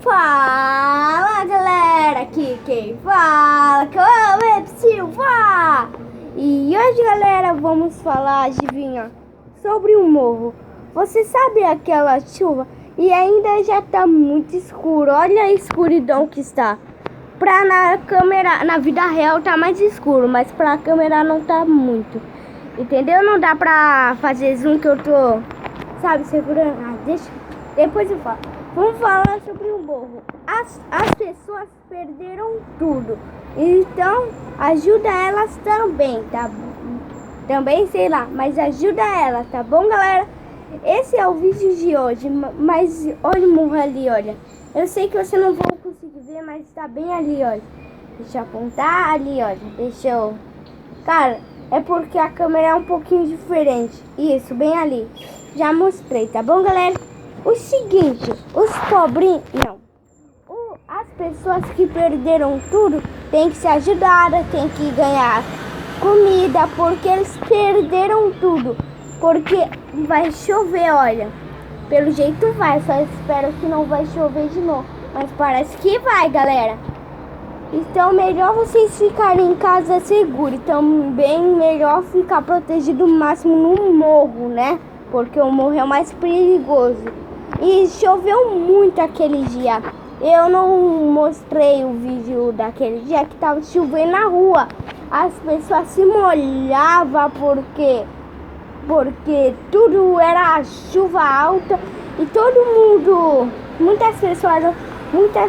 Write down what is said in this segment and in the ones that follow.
Fala galera, aqui quem fala que é o Silva. E hoje galera, vamos falar, adivinha, sobre o morro. Você sabe aquela chuva e ainda já tá muito escuro. Olha a escuridão que está. Na câmera, na vida real tá mais escuro, mas pra câmera não tá muito. Entendeu? Não dá pra fazer zoom que eu tô, sabe, segurando. Depois eu falo. Vamos falar sobre o morro. As pessoas perderam tudo. Então, ajuda elas também, tá? Também, sei lá, mas ajuda elas, tá bom, galera? Esse é o vídeo de hoje, mas olha o morro ali, olha. Eu sei que você não vai conseguir ver, mas tá bem ali, olha. Deixa eu apontar ali, olha. Deixa eu... Cara, é porque a câmera é um pouquinho diferente. Isso, bem ali. Já mostrei, tá bom, galera? O seguinte, os pobrinhos... Não. As pessoas que perderam tudo tem que se ajudar, tem que ganhar comida, porque eles perderam tudo. Porque vai chover, olha. Pelo jeito vai, só espero que não vai chover de novo. Mas parece que vai, galera. Então melhor vocês ficarem em casa seguro. E também melhor ficar protegido o máximo no morro, né? Porque o morro é o mais perigoso. E choveu muito aquele dia. Eu não mostrei o vídeo daquele dia que tava chovendo na rua. As pessoas se molhavam porque tudo era chuva alta e todo mundo, muitas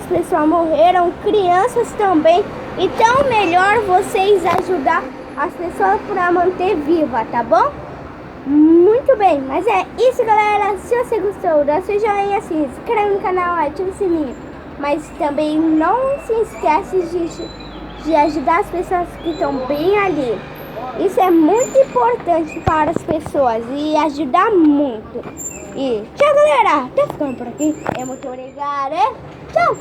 pessoas morreram, crianças também. Então melhor vocês ajudar as pessoas para manter viva, tá bom? Muito bem, mas é isso, galera. Se você gostou, dá seu joinha, se inscreve no canal, ativa o sininho. Mas também não se esquece de ajudar as pessoas que estão bem ali. Isso é muito importante para as pessoas e ajuda muito. E tchau, galera. Tá ficando por aqui. É muito obrigado, Tchau.